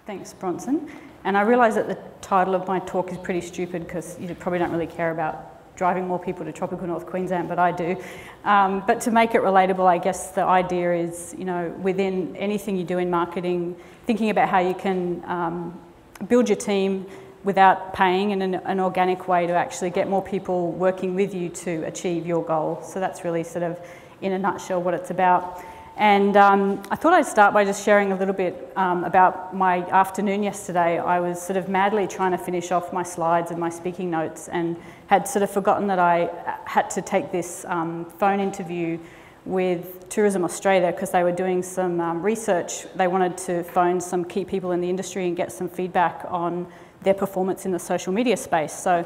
Thanks, Bronson. And I realise that the title of my talk is pretty stupid because you probably don't really care about driving more people to Tropical North Queensland, but I do. But to make it relatable, I guess the idea is, you know, within anything you do in marketing, thinking about how you can build your team without paying in an organic way to actually get more people working with you to achieve your goal. So that's really sort of, in a nutshell, what it's about. And I thought I'd start by just sharing a little bit about my afternoon yesterday. I was sort of madly trying to finish off my slides and my speaking notes and had sort of forgotten that I had to take this phone interview with Tourism Australia because they were doing some research. They wanted to phone some key people in the industry and get some feedback on their performance in the social media space. So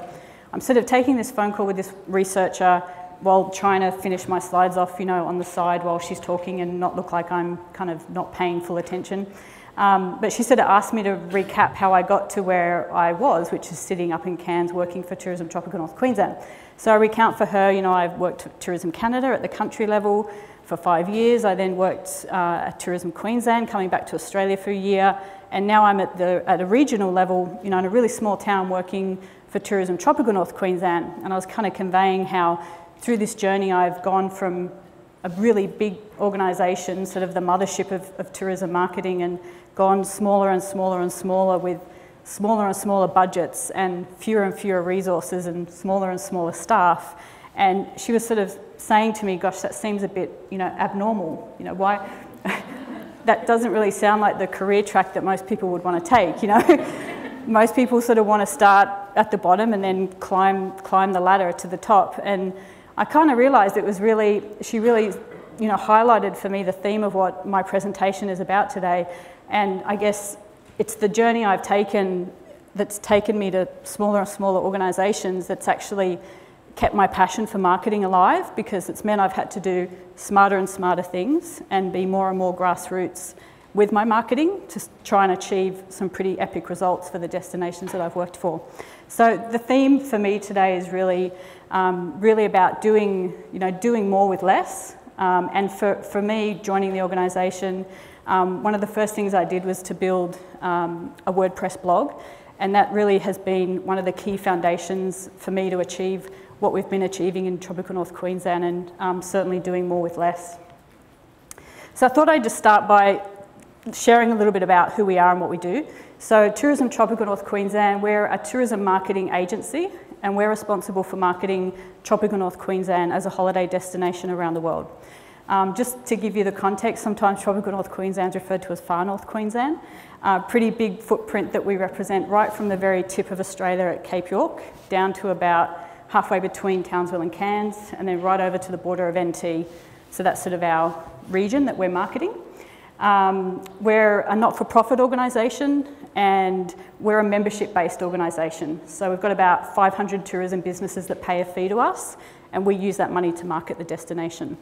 I'm sort of taking this phone call with this researcher while trying to finish my slides off, you know, on the side while she's talking and not look like I'm kind of not paying full attention. But she sort of asked me to recap how I got to where I was, which is sitting up in Cairns working for Tourism Tropical North Queensland. So I recount for her, you know, I've worked at Tourism Canada at the country level for 5 years. I then worked at Tourism Queensland, coming back to Australia for a year. And now I'm at a regional level, you know, in a really small town working for Tourism Tropical North Queensland. And I was kind of conveying how through this journey, I've gone from a really big organisation, sort of the mothership of tourism marketing, and gone smaller and smaller and smaller with smaller and smaller budgets and fewer resources and smaller staff. And she was sort of saying to me, gosh, that seems a bit, you know, abnormal. You know, why? That doesn't really sound like the career track that most people would want to take, you know. Most people sort of want to start at the bottom and then climb the ladder to the top. And I kind of realised it was really, she really, you know, highlighted for me the theme of what my presentation is about today. And I guess it's the journey I've taken that's taken me to smaller and smaller organisations that's actually kept my passion for marketing alive, because it's meant I've had to do smarter and smarter things and be more and more grassroots with my marketing to try and achieve some pretty epic results for the destinations that I've worked for. So the theme for me today is really about doing more with less. And for me, joining the organisation, one of the first things I did was to build a WordPress blog, and that really has been one of the key foundations for me to achieve what we've been achieving in Tropical North Queensland, and certainly doing more with less. So I thought I'd just start by sharing a little bit about who we are and what we do. So Tourism Tropical North Queensland, we're a tourism marketing agency, and we're responsible for marketing Tropical North Queensland as a holiday destination around the world. Just to give you the context, sometimes Tropical North Queensland is referred to as Far North Queensland. Pretty big footprint that we represent right from the very tip of Australia at Cape York down to about halfway between Townsville and Cairns, and then right over to the border of NT. So that's sort of our region that we're marketing. We're a not-for-profit organisation, and we're a membership-based organisation. So we've got about 500 tourism businesses that pay a fee to us, and we use that money to market the destination.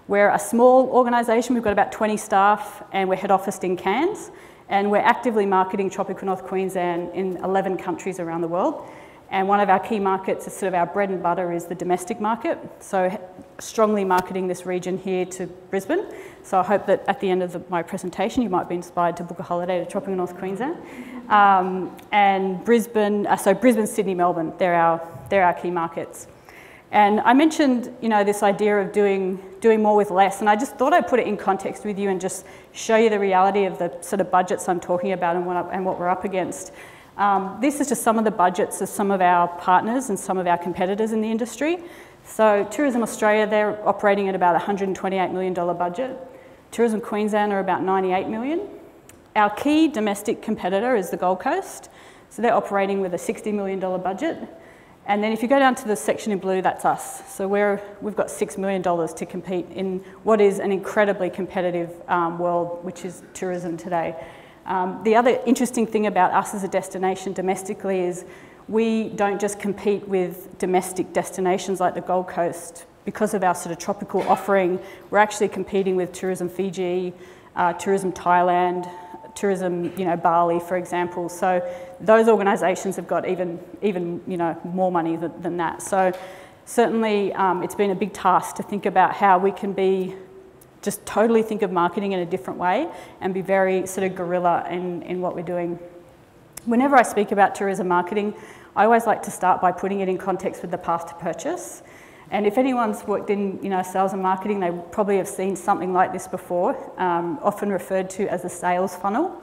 We're a small organisation, we've got about 20 staff, and we're head officed in Cairns, and we're actively marketing Tropical North Queensland in 11 countries around the world. And one of our key markets, is sort of our bread and butter, is the domestic market. So strongly marketing this region here to Brisbane. So I hope that at the end of my presentation, you might be inspired to book a holiday to Tropical North Queensland. And Brisbane, Brisbane, Sydney, Melbourne, they're our key markets. And I mentioned, you know, this idea of doing more with less, and I just thought I'd put it in context with you and just show you the reality of the sort of budgets I'm talking about and what we're up against. This is just some of the budgets of some of our partners and some of our competitors in the industry. So Tourism Australia, they're operating at about a $128 million budget. Tourism Queensland are about $98 million. Our key domestic competitor is the Gold Coast. So they're operating with a $60 million budget. And then if you go down to the section in blue, that's us. So we've got $6 million to compete in what is an incredibly competitive world, which is tourism today. The other interesting thing about us as a destination domestically is we don't just compete with domestic destinations like the Gold Coast. Because of our sort of tropical offering, we're actually competing with Tourism Fiji, Tourism Thailand, Tourism, you know, Bali, for example. So those organisations have got even you know, more money than that. So certainly it's been a big task to think about how we can be just totally think of marketing in a different way and be very sort of guerrilla in what we're doing. Whenever I speak about tourism marketing, I always like to start by putting it in context with the path to purchase. And if anyone's worked in sales and marketing, they probably have seen something like this before, often referred to as a sales funnel.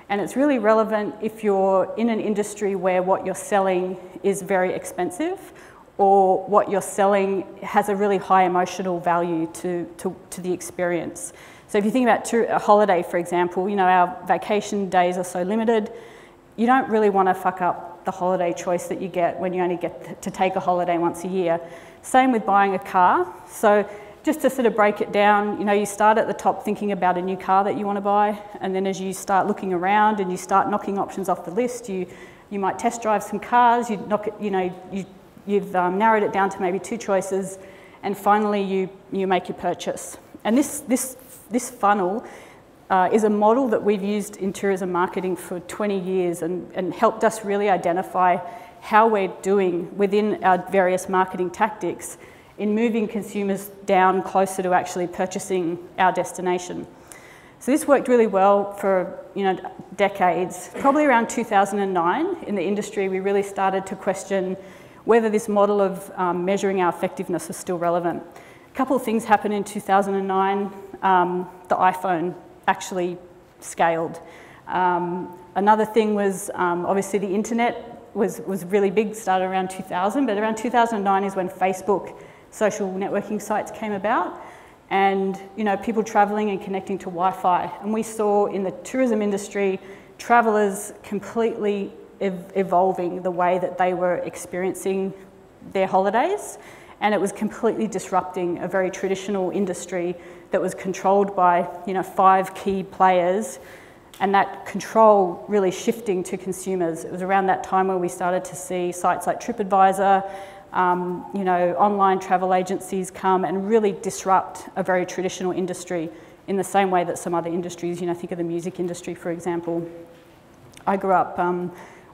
And it's really relevant if you're in an industry where what you're selling is very expensive, or what you're selling has a really high emotional value to the experience. So if you think about a holiday, for example, our vacation days are so limited, you don't really want to fuck up the holiday choice that you get when you only get to take a holiday once a year. Same with buying a car. So just to sort of break it down, you start at the top thinking about a new car that you want to buy, and then as you start looking around and you start knocking options off the list, you might test drive some cars, you've narrowed it down to maybe 2 choices, and finally you make your purchase. And this funnel is a model that we've used in tourism marketing for 20 years and helped us really identify how we're doing within our various marketing tactics in moving consumers down closer to actually purchasing our destination. So this worked really well for decades. Probably around 2009 in the industry, we really started to question whether this model of measuring our effectiveness is still relevant. A couple of things happened in 2009. The iPhone actually scaled. Another thing was obviously the internet was really big, started around 2000, but around 2009 is when Facebook social networking sites came about, and people traveling and connecting to Wi-Fi. And we saw in the tourism industry, travelers completely evolving the way that they were experiencing their holidays, and it was completely disrupting a very traditional industry that was controlled by 5 key players, and that control really shifting to consumers. It was around that time where we started to see sites like TripAdvisor, online travel agencies come and really disrupt a very traditional industry in the same way that some other industries, think of the music industry, for example. I grew up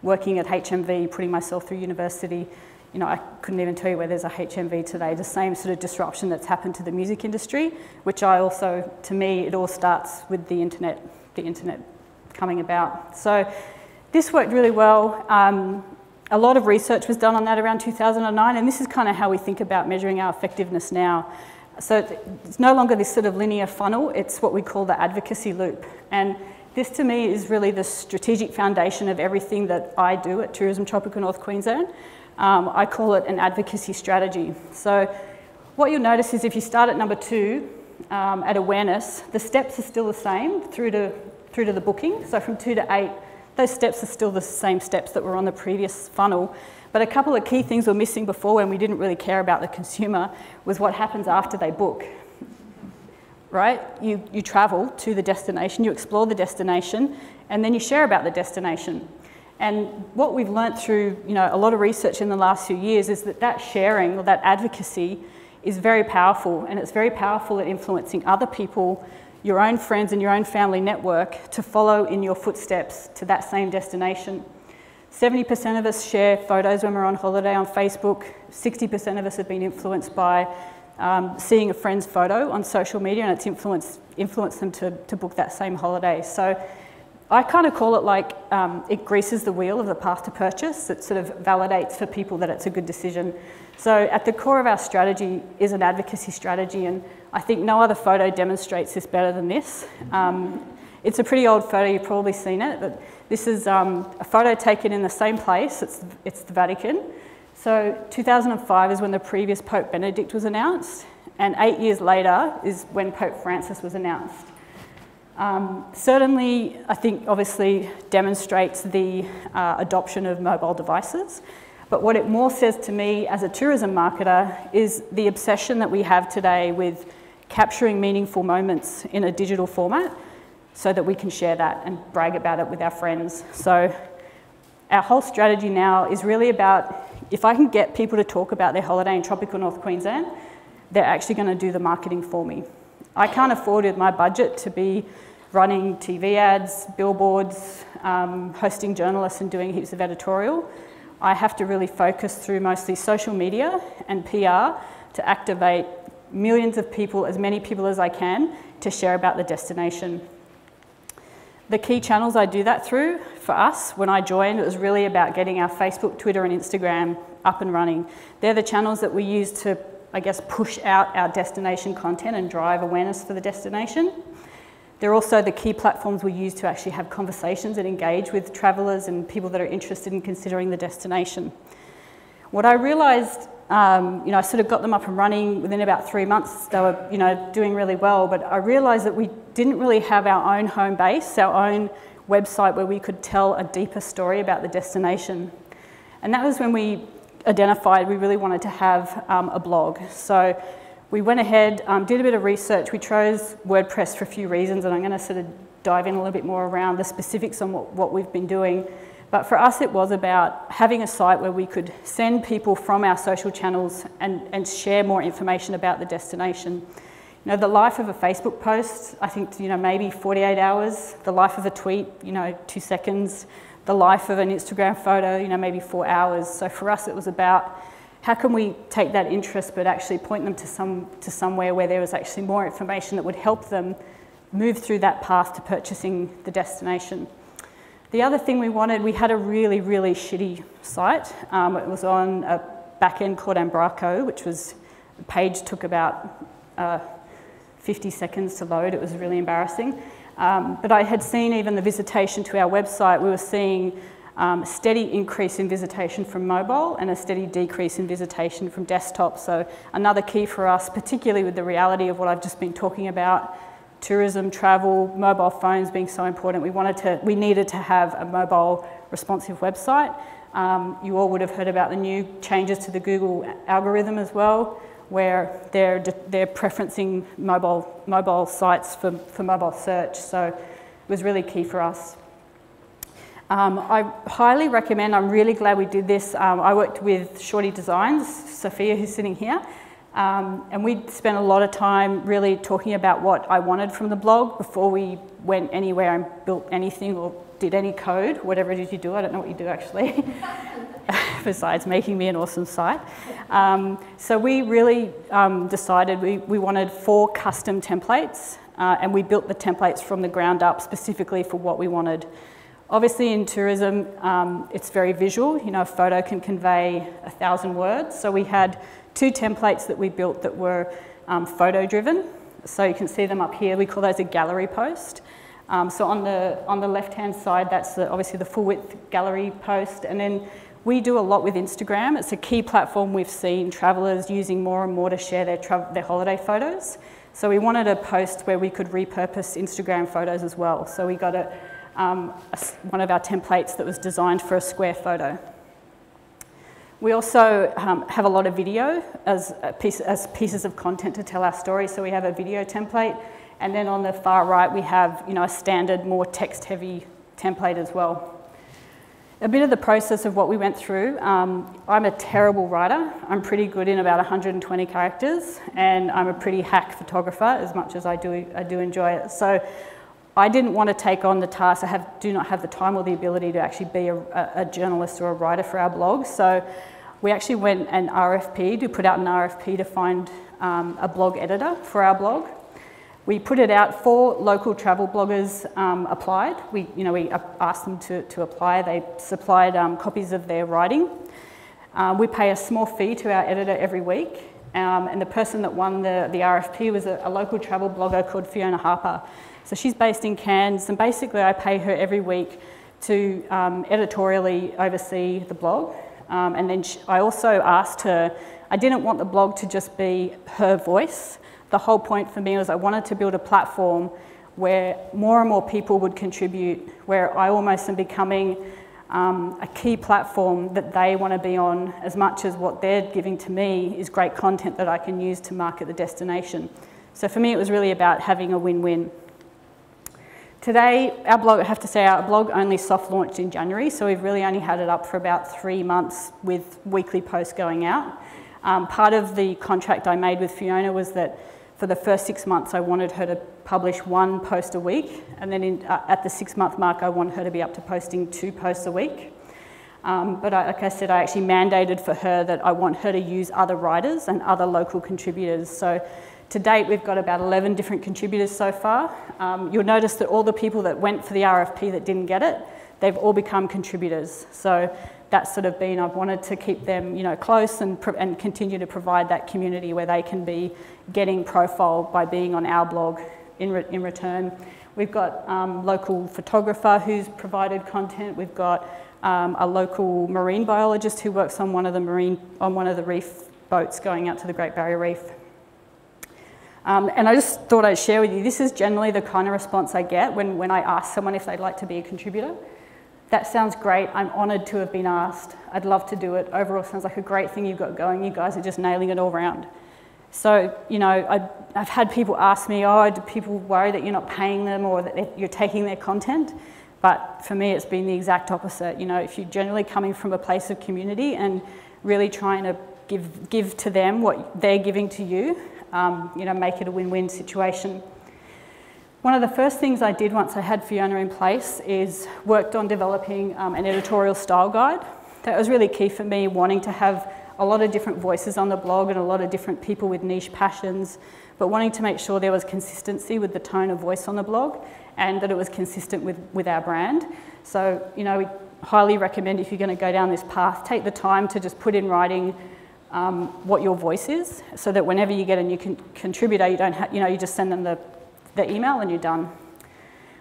working at HMV, putting myself through university. I couldn't even tell you where there's a HMV today, the same sort of disruption that's happened to the music industry, which to me, it all starts with the internet coming about. So this worked really well. A lot of research was done on that around 2009, and this is kind of how we think about measuring our effectiveness now. So it's no longer this sort of linear funnel, it's what we call the advocacy loop. And this to me is really the strategic foundation of everything that I do at Tourism Tropical North Queensland. I call it an advocacy strategy. So what you'll notice is if you start at number 2, at awareness, the steps are still the same through to the booking. So from 2 to 8, those steps are still the same steps that were on the previous funnel. But a couple of key things were missing before when we didn't really care about the consumer was what happens after they book. Right? You travel to the destination, you explore the destination, and then you share about the destination. And what we've learnt through a lot of research in the last few years is that sharing, or that advocacy, is very powerful, and it's very powerful at influencing other people, your own friends and your own family network, to follow in your footsteps to that same destination. 70% of us share photos when we're on holiday on Facebook. 60% of us have been influenced by seeing a friend's photo on social media, and it's influenced them to book that same holiday. So I kind of call it like it greases the wheel of the path to purchase. It sort of validates for people that it's a good decision. So at the core of our strategy is an advocacy strategy, and I think no other photo demonstrates this better than this. It's a pretty old photo, you've probably seen it, but this is a photo taken in the same place, it's the Vatican. So 2005 is when the previous Pope Benedict was announced, and 8 years later is when Pope Francis was announced. Certainly, I think obviously demonstrates the adoption of mobile devices, but what it more says to me as a tourism marketer is the obsession that we have today with capturing meaningful moments in a digital format so that we can share that and brag about it with our friends. So our whole strategy now is really about, if I can get people to talk about their holiday in tropical North Queensland, they're actually going to do the marketing for me. I can't afford with my budget to be running TV ads, billboards, hosting journalists and doing heaps of editorial. I have to really focus through mostly social media and PR to activate millions of people, as many people as I can, to share about the destination. The key channels I do that through, for us, when I joined, it was really about getting our Facebook, Twitter and Instagram up and running. They're the channels that we use to, I guess, push out our destination content and drive awareness for the destination. They're also the key platforms we use to actually have conversations and engage with travellers and people that are interested in considering the destination. What I realised, I sort of got them up and running within about 3 months. They were, doing really well, but I realised that we didn't really have our own home base, our own website where we could tell a deeper story about the destination. And that was when we identified we really wanted to have a blog. So we went ahead, did a bit of research. We chose WordPress for a few reasons, and I'm going to sort of dive in a little bit more around the specifics on what we've been doing. But for us, it was about having a site where we could send people from our social channels and share more information about the destination. The life of a Facebook post, I think, maybe 48 hours. The life of a tweet, 2 seconds. The life of an Instagram photo, maybe 4 hours. So for us, it was about how can we take that interest but actually point them to somewhere where there was actually more information that would help them move through that path to purchasing the destination. The other thing we had a really, really shitty site. It was on a back-end called Umbraco, which was, the page took about 50 seconds to load. It was really embarrassing. But I had seen even the visitation to our website, we were seeing a steady increase in visitation from mobile and a steady decrease in visitation from desktop. So another key for us, particularly with the reality of what I've just been talking about, tourism, travel, mobile phones being so important, we needed to have a mobile responsive website. You all would have heard about the new changes to the Google algorithm as well, where they're preferencing mobile sites for mobile search. So it was really key for us. I highly recommend, I'm really glad we did this. I worked with Shorty Designs, Sophia, who's sitting here. And we spent a lot of time really talking about what I wanted from the blog before we went anywhere and built anything or did any code, whatever it is you do. I don't know what you do actually, besides making me an awesome site. So we really decided we wanted 4 custom templates, and we built the templates from the ground up specifically for what we wanted. Obviously in tourism, it's very visual. A photo can convey 1,000 words. So we had 2 templates that we built that were photo driven. So you can see them up here. We call those a gallery post. So on the left-hand side, that's obviously the full width gallery post. And then we do a lot with Instagram. It's a key platform we've seen travellers using more and more to share their holiday photos. So we wanted a post where we could repurpose Instagram photos as well. So we got one of our templates that was designed for a square photo. We also have a lot of video as pieces of content to tell our story. So we have a video template, and then on the far right we have a standard, more text-heavy template as well. A bit of the process of what we went through. I'm a terrible writer. I'm pretty good in about 120 characters, and I'm a pretty hack photographer as much as I do enjoy it. So I didn't want to take on the task. I do not have the time or the ability to actually be a journalist or a writer for our blog. So we actually went and put out an RFP to find a blog editor for our blog. We put it out. 4 local travel bloggers applied. We asked them to apply. They supplied copies of their writing. We pay a small fee to our editor every week. And the person that won the RFP was a local travel blogger called Fiona Harper. So she's based in Cairns, and basically I pay her every week to editorially oversee the blog. And then I also asked her, I didn't want the blog to just be her voice. The whole point for me was I wanted to build a platform where more and more people would contribute, where I almost am becoming a key platform that they want to be on, as much as what they're giving to me is great content that I can use to market the destination. So for me, it was really about having a win-win. Today, our blog, I have to say, our blog only soft launched in January, so we've really only had it up for about 3 months with weekly posts going out. Part of the contract I made with Fiona was that for the first 6 months, I wanted her to publish 1 post a week, and then at the 6-month mark, I wanted her to be up to posting 2 posts a week. But like I said, I actually mandated for her that I want her to use other writers and other local contributors. So to date, we've got about 11 different contributors so far. You'll notice that all the people that went for the RFP that didn't get it, they've all become contributors. So that's sort of been, I've wanted to keep them, close and continue to provide that community where they can be getting profiled by being on our blog in return. We've got local photographer who's provided content. We've got a local marine biologist who works on one of the reef boats going out to the Great Barrier Reef. And I just thought I'd share with you, this is generally the kind of response I get when I ask someone if they'd like to be a contributor. That sounds great. I'm honoured to have been asked. I'd love to do it. Overall, sounds like a great thing you've got going. You guys are just nailing it all round. So, I've had people ask me, do people worry that you're not paying them or that you're taking their content? But for me, it's been the exact opposite. If you're generally coming from a place of community and really trying to give to them what they're giving to you, make it a win-win situation. One of the first things I did once I had Fiona in place is worked on developing an editorial style guide. That was really key for me, wanting to have a lot of different voices on the blog and a lot of different people with niche passions, but wanting to make sure there was consistency with the tone of voice on the blog and that it was consistent with our brand. So, we highly recommend, if you're going to go down this path, take the time to just put in writing what your voice is, so that whenever you get a new contributor, you don't you just send them the email and you're done.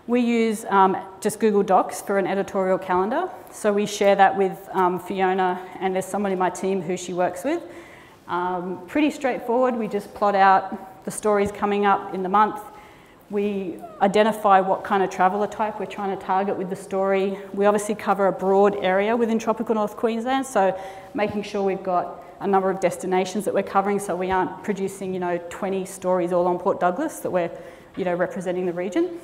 We use just Google Docs for an editorial calendar. So we share that with Fiona, and there's someone in my team who she works with. Pretty straightforward. We just plot out the stories coming up in the month. We identify what kind of traveller type we're trying to target with the story. We obviously cover a broad area within Tropical North Queensland, so making sure we've got a number of destinations that we're covering, so we aren't producing 20 stories all on Port Douglas, that we're representing the region.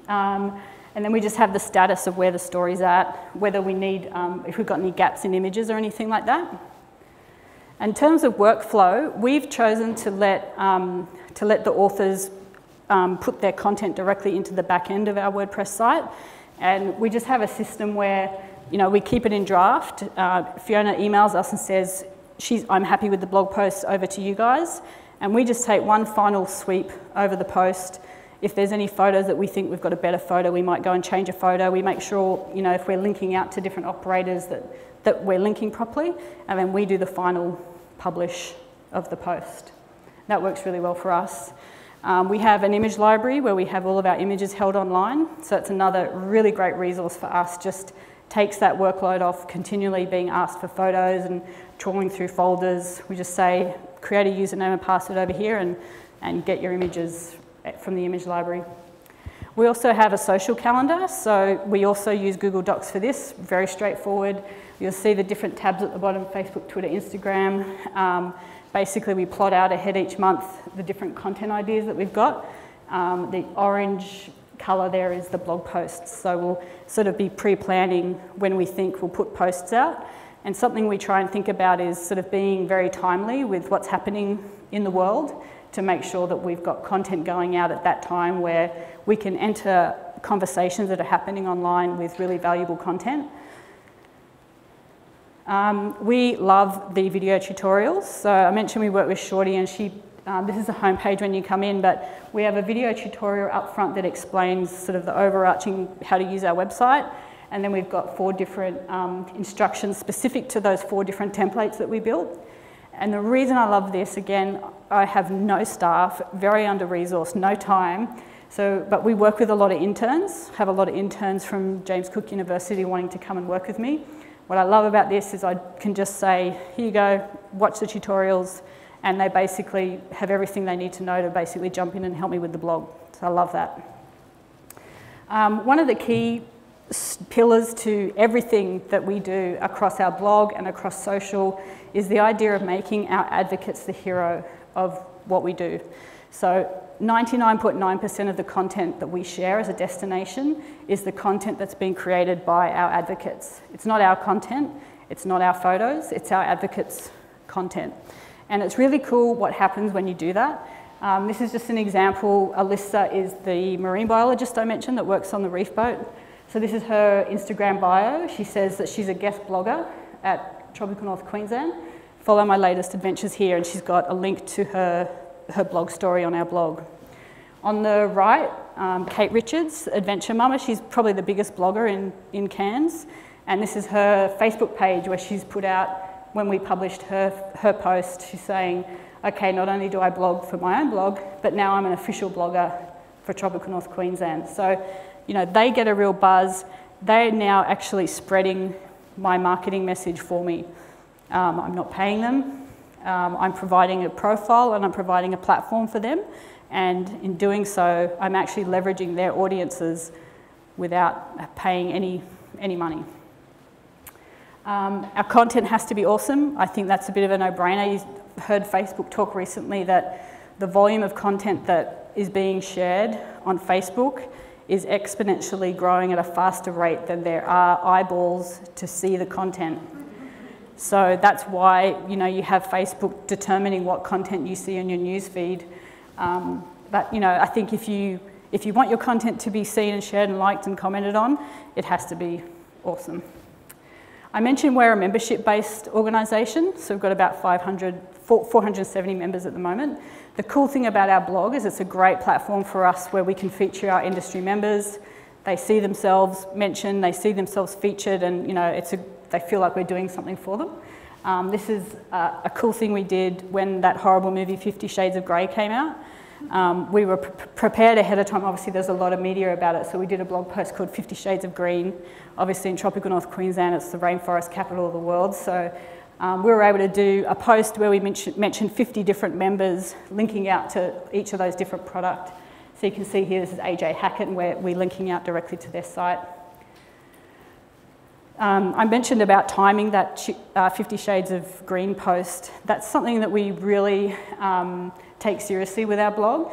And then we just have the status of where the story's at, whether we need, if we've got any gaps in images or anything like that. In terms of workflow, we've chosen to let the authors put their content directly into the back end of our WordPress site. And we just have a system where, we keep it in draft. Fiona emails us and says, I'm happy with the blog post, over to you guys. And we just take one final sweep over the post. If there's any photos that we think we've got a better photo, we might go and change a photo. We make sure, if we're linking out to different operators that we're linking properly, and then we do the final publish of the post. That works really well for us. We have an image library where we have all of our images held online. So it's another really great resource for us, just takes that workload off continually being asked for photos and trawling through folders. We just say, create a username and password over here and get your images from the image library. We also have a social calendar, so we also use Google Docs for this, very straightforward. You'll see the different tabs at the bottom, Facebook, Twitter, Instagram. Basically, we plot out ahead each month the different content ideas that we've got. The orange colour there is the blog posts, so we'll sort of be pre-planning when we think we'll put posts out. And something we try and think about is sort of being very timely with what's happening in the world to make sure that we've got content going out at that time where we can enter conversations that are happening online with really valuable content. We love the video tutorials. So I mentioned we work with Shorty, and this is a homepage when you come in, but we have a video tutorial up front that explains sort of the overarching how to use our website. And then we've got 4 different instructions specific to those 4 different templates that we built. And the reason I love this, again, I have no staff, very under-resourced, no time. But we work with a lot of interns, have a lot of interns from James Cook University wanting to come and work with me. What I love about this is I can just say, here you go, watch the tutorials, and they basically have everything they need to know to basically jump in and help me with the blog. So I love that. One of the key pillars to everything that we do across our blog and across social is the idea of making our advocates the hero of what we do. So 99.9% of the content that we share as a destination is the content that's been created by our advocates. It's not our content, it's not our photos, it's our advocates' content. And it's really cool what happens when you do that. This is just an example. Alyssa is the marine biologist I mentioned that works on the reef boat. So this is her Instagram bio. She says that she's a guest blogger at Tropical North Queensland. Follow my latest adventures here, and she's got a link to her blog story on our blog. On the right, Kate Richards, Adventure Mama. She's probably the biggest blogger in Cairns. And this is her Facebook page where she's put out, when we published her post, she's saying, okay, not only do I blog for my own blog, but now I'm an official blogger for Tropical North Queensland. So, you know, they get a real buzz. They're now actually spreading my marketing message for me. I'm not paying them. I'm providing a profile and I'm providing a platform for them. And in doing so, I'm actually leveraging their audiences without paying any money. Our content has to be awesome. I think that's a bit of a no-brainer. You heard Facebook talk recently that the volume of content that is being shared on Facebook is exponentially growing at a faster rate than there are eyeballs to see the content. So that's why, you know, you have Facebook determining what content you see on your newsfeed. But, you know, I think if you want your content to be seen and shared and liked and commented on, it has to be awesome. I mentioned we're a membership-based organisation, so we've got about 470 members at the moment. The cool thing about our blog is it's a great platform for us where we can feature our industry members. They see themselves mentioned, they see themselves featured, and you know, they feel like we're doing something for them. This is a cool thing we did when that horrible movie 50 Shades of Grey came out. We were prepared ahead of time. Obviously, there's a lot of media about it, so we did a blog post called 50 Shades of Green. Obviously, in Tropical North Queensland, it's the rainforest capital of the world, so we were able to do a post where we mentioned 50 different members linking out to each of those different products. So you can see here, this is AJ Hackett, and we're linking out directly to their site. I mentioned about timing that 50 Shades of Green post. That's something that we really take seriously with our blog.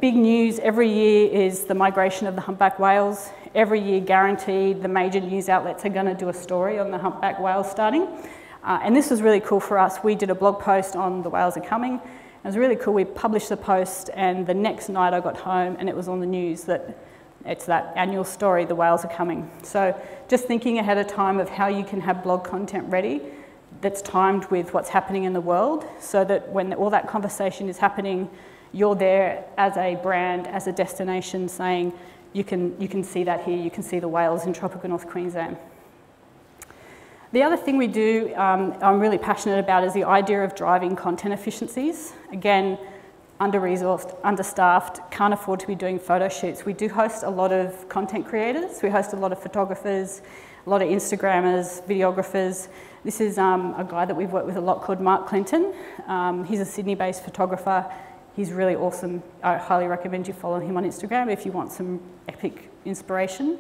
Big news every year is the migration of the humpback whales. Every year, guaranteed, the major news outlets are going to do a story on the humpback whales starting. And this was really cool for us. We did a blog post on the whales are coming. It was really cool. We published the post, and the next night I got home and it was on the news that it's that annual story, the whales are coming. So just thinking ahead of time of how you can have blog content ready that's timed with what's happening in the world, so that when all that conversation is happening, you're there as a brand, as a destination, saying you can see that here, you can see the whales in Tropical North Queensland. The other thing we do, I'm really passionate about, is the idea of driving content efficiencies. Again, under-resourced, understaffed, can't afford to be doing photo shoots. We do host a lot of content creators. We host a lot of photographers, a lot of Instagrammers, videographers. This is a guy that we've worked with a lot called Mark Clinton. He's a Sydney-based photographer. He's really awesome. I highly recommend you follow him on Instagram if you want some epic inspiration.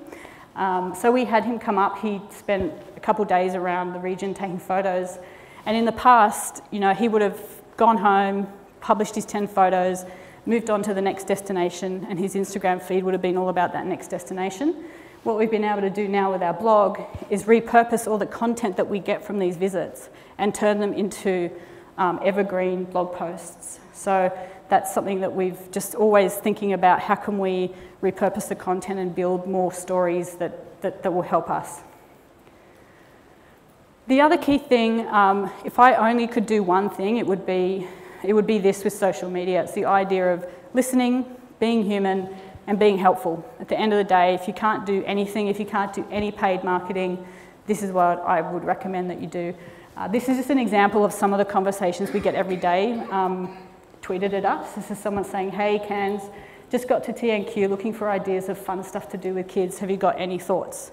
So we had him come up. He spent a couple of days around the region taking photos. And in the past, you know, he would have gone home, published his 10 photos, moved on to the next destination, and his Instagram feed would have been all about that next destination. What we've been able to do now with our blog is repurpose all the content that we get from these visits and turn them into evergreen blog posts. So that's something that we've just always thinking about, how can we repurpose the content and build more stories that will help us. The other key thing, if I only could do one thing, it would be this with social media. It's the idea of listening, being human, and being helpful. At the end of the day, if you can't do anything, if you can't do any paid marketing, this is what I would recommend that you do. This is just an example of some of the conversations we get every day tweeted at us. This is someone saying, hey, Cairns, just got to TNQ looking for ideas of fun stuff to do with kids. Have you got any thoughts?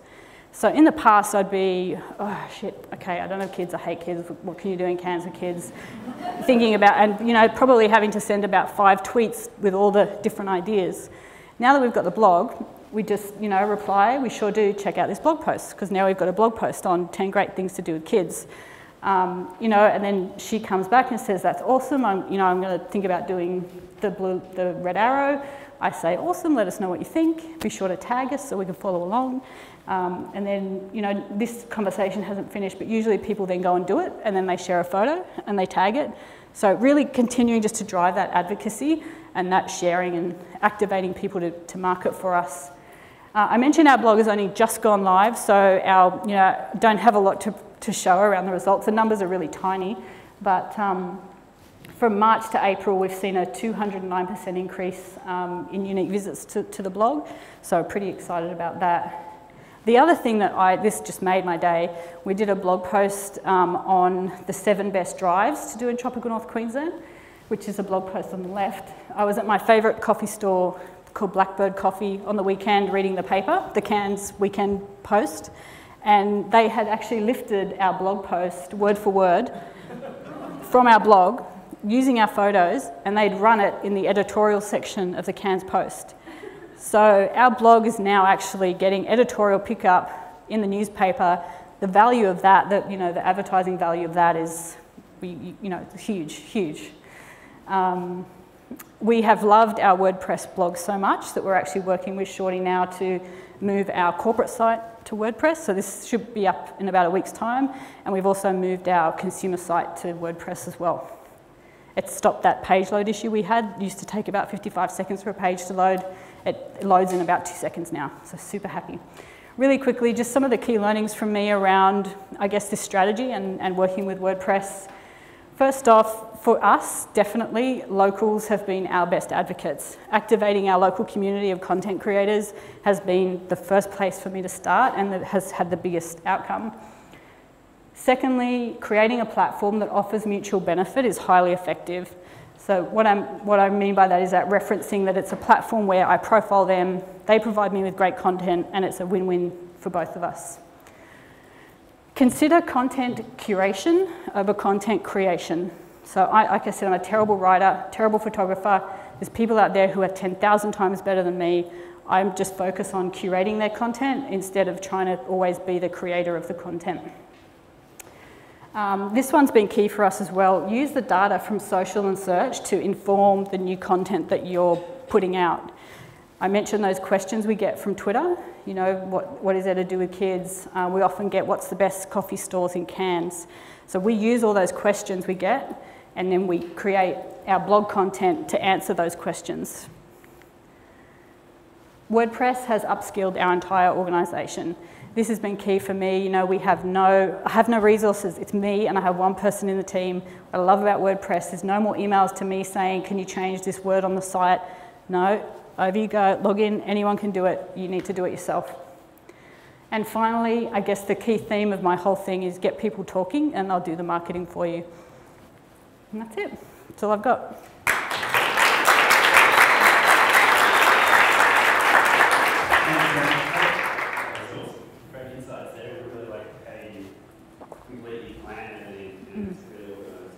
So in the past, I'd be, oh shit, okay, I don't have kids, I hate kids, what can you do in Cairns with kids? Thinking about, and you know, probably having to send about 5 tweets with all the different ideas. Now that we've got the blog, we just, you know, reply, we sure do, check out this blog post, because now we've got a blog post on 10 great things to do with kids. You know, and then she comes back and says, that's awesome, I'm going to think about doing the red arrow. I say, awesome, let us know what you think. Be sure to tag us so we can follow along. And then, you know, this conversation hasn't finished, but usually people then go and do it, and then they share a photo and they tag it. So really continuing just to drive that advocacy and that sharing and activating people to market for us. I mentioned our blog has only just gone live, so our, don't have a lot to show around the results. The numbers are really tiny, but from March to April, we've seen a 209% increase in unique visits to the blog, so pretty excited about that. The other thing that this just made my day, we did a blog post on the 7 best drives to do in Tropical North Queensland, which is a blog post on the left. I was at my favourite coffee store called Blackbird Coffee on the weekend reading the paper, the Cairns Weekend Post, and they had actually lifted our blog post word for word from our blog using our photos, and they'd run it in the editorial section of the Cairns Post. So our blog is now actually getting editorial pickup in the newspaper. The value of that, the advertising value of that is, huge, huge. We have loved our WordPress blog so much that we're actually working with Shorty now to move our corporate site to WordPress. So this should be up in about a week's time. And we've also moved our consumer site to WordPress as well. It stopped that page load issue we had. It used to take about 55 seconds for a page to load. It loads in about 2 seconds now, so super happy. Really quickly, just some of the key learnings from me around, I guess, this strategy and working with WordPress. First off, for us, definitely, locals have been our best advocates. Activating our local community of content creators has been the first place for me to start, and that has had the biggest outcome. Secondly, creating a platform that offers mutual benefit is highly effective. So what I mean by that is that referencing that it's a platform where I profile them, they provide me with great content, and it's a win-win for both of us. Consider content curation over content creation. So like I said, I'm a terrible writer, terrible photographer. There's people out there who are 10,000 times better than me. I'm just focused on curating their content instead of trying to always be the creator of the content. This one's been key for us as well. Use the data from social and search to inform the new content that you're putting out. I mentioned those questions we get from Twitter. What is there to do with kids? We often get, what's the best coffee stores in Cairns? So we use all those questions we get, and then we create our blog content to answer those questions. WordPress has upskilled our entire organisation. This has been key for me. I have no resources. It's me, and I have one person in the team. What I love about WordPress, there's no more emails to me saying, can you change this word on the site? No, over you go, log in, anyone can do it. You need to do it yourself. And finally, I guess the key theme of my whole thing is get people talking, and they'll do the marketing for you. And that's it. That's all I've got.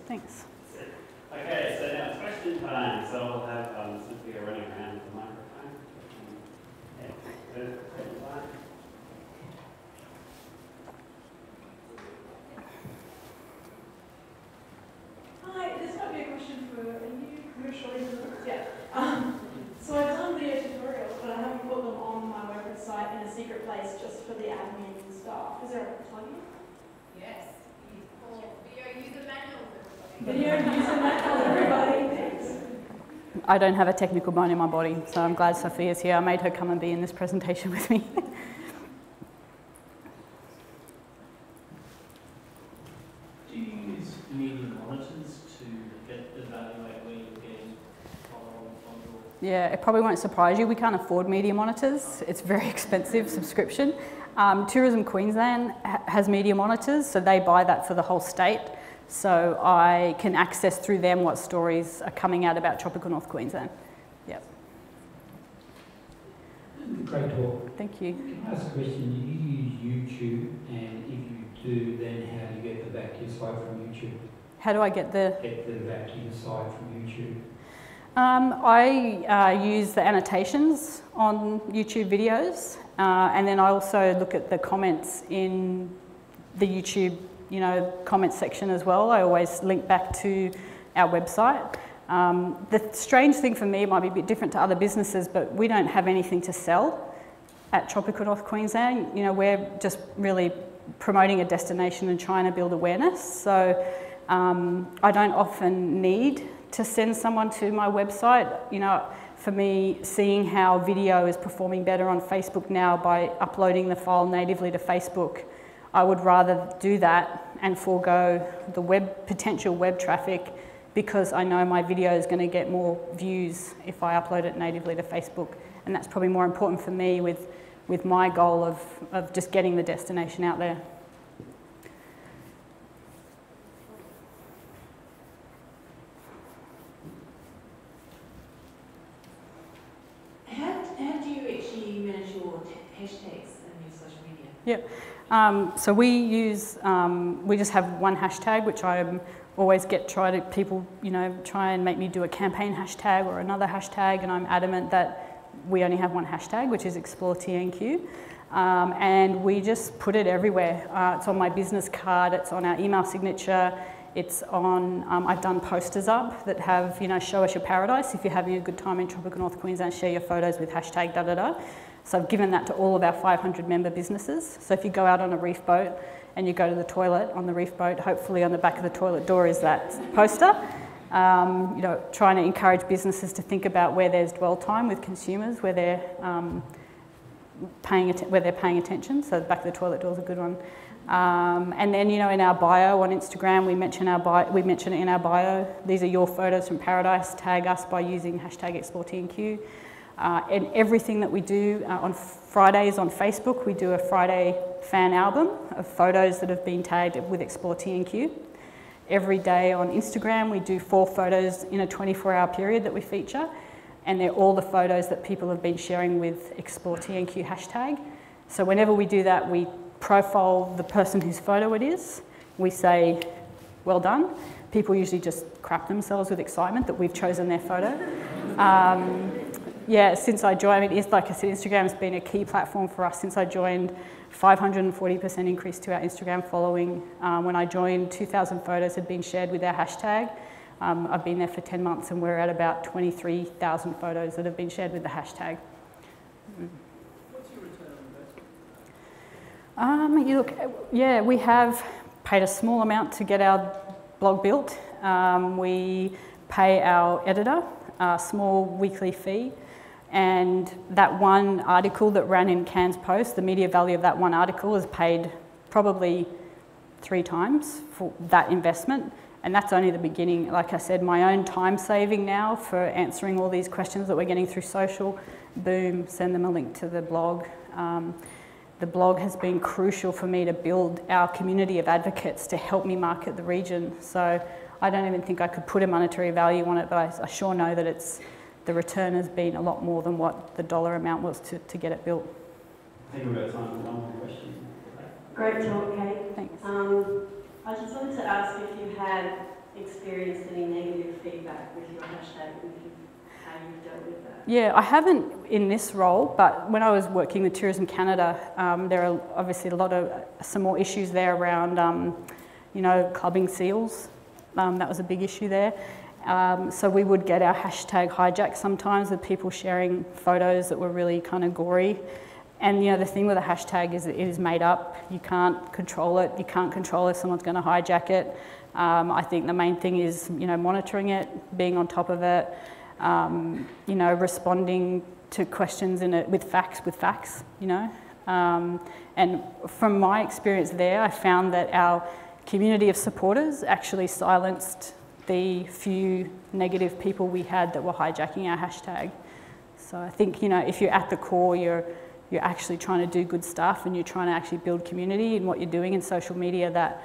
Thanks. Okay, so now it's question time. So we'll have Cynthia running around with the microphone. Hi, this might be a question for you, commercial. Yeah. So I've done the tutorials, but I haven't put them on my WordPress site in a secret place just for the admin and staff. Is there a plugin? Yes. Video user manual. Video user manual, everybody. Thanks. I don't have a technical bone in my body, so I'm glad Sophia's here. I made her come and be in this presentation with me. Do you use media monitors to evaluate where you're getting on your... Yeah, it probably won't surprise you. We can't afford media monitors. It's a very expensive subscription. Tourism Queensland has media monitors, so they buy that for the whole state. So I can access through them what stories are coming out about Tropical North Queensland. Yep. Great talk. Thank you. Can I ask a question? You use YouTube, and if you do, then how do you get the back to your site from YouTube? How do I get the... Get the back to your site from YouTube? I use the annotations on YouTube videos, and then I also look at the comments in the YouTube comments section as well. I always link back to our website. The strange thing for me, it might be a bit different to other businesses, but we don't have anything to sell at Tropical North Queensland. We're just really promoting a destination and trying to build awareness. So I don't often need to send someone to my website. for me, seeing how video is performing better on Facebook now by uploading the file natively to Facebook, I would rather do that and forego the potential web traffic, because I know my video is going to get more views if I upload it natively to Facebook. And that's probably more important for me with my goal of just getting the destination out there. How do you actually manage your hashtags in your social media? Yep. So we just have one hashtag, which I always people, try and make me do a campaign hashtag or another hashtag, and I'm adamant that we only have one hashtag, which is Explore TNQ. And we just put it everywhere. It's on my business card, it's on our email signature, it's on, I've done posters up that have, show us your paradise. If you're having a good time in Tropical North Queensland, share your photos with hashtag da-da-da. So I've given that to all of our 500 member businesses. So if you go out on a reef boat and you go to the toilet on the reef boat, hopefully on the back of the toilet door is that poster. Trying to encourage businesses to think about where there's dwell time with consumers, where they're paying attention. So the back of the toilet door is a good one. And then, in our bio on Instagram, we mention it in our bio. These are your photos from paradise. Tag us by using hashtag ExploreTNQ. And everything that we do on Fridays on Facebook, we do a Friday fan album of photos that have been tagged with Explore TNQ. Every day on Instagram, we do 4 photos in a 24-hour period that we feature, and they're all the photos that people have been sharing with Explore TNQ hashtag. So whenever we do that, we profile the person whose photo it is. We say, well done. People usually just crap themselves with excitement that we've chosen their photo. Since I joined, it's like I said, Instagram has been a key platform for us since I joined. 540% increase to our Instagram following. When I joined, 2,000 photos had been shared with our hashtag. I've been there for 10 months and we're at about 23,000 photos that have been shared with the hashtag. What's your return on investment? We have paid a small amount to get our blog built. We pay our editor a small weekly fee. And that one article that ran in Cannes Post, the media value of that one article is paid probably 3 times for that investment. And that's only the beginning. Like I said, my own time saving now for answering all these questions that we're getting through social, boom, send them a link to the blog. The blog has been crucial for me to build our community of advocates to help me market the region. So I don't even think I could put a monetary value on it, but I sure know that the return has been a lot more than what the dollar amount was to get it built. I think we've got time for one more question. Great talk, Kate. Thanks. I just wanted to ask if you had experienced any negative feedback with your hashtag and how you've dealt with that. Yeah, I haven't in this role, but when I was working with Tourism Canada, there are obviously some more issues there around, clubbing seals. That was a big issue there. So we would get our hashtag hijacked sometimes with people sharing photos that were really kind of gory. And the thing with a hashtag is that it is made up. You can't control it. You can't control if someone's going to hijack it. I think the main thing is, monitoring it, being on top of it, responding to questions with facts, And from my experience there, I found that our community of supporters actually silenced the few negative people we had that were hijacking our hashtag. So I think, if you're at the core, you're actually trying to do good stuff and you're trying to actually build community in what you're doing in social media, that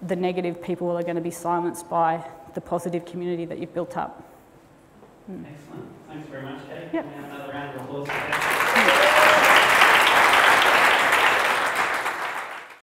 the negative people are going to be silenced by the positive community that you've built up. Excellent. Thanks very much, Kate. Yep. Can we have another round of applause?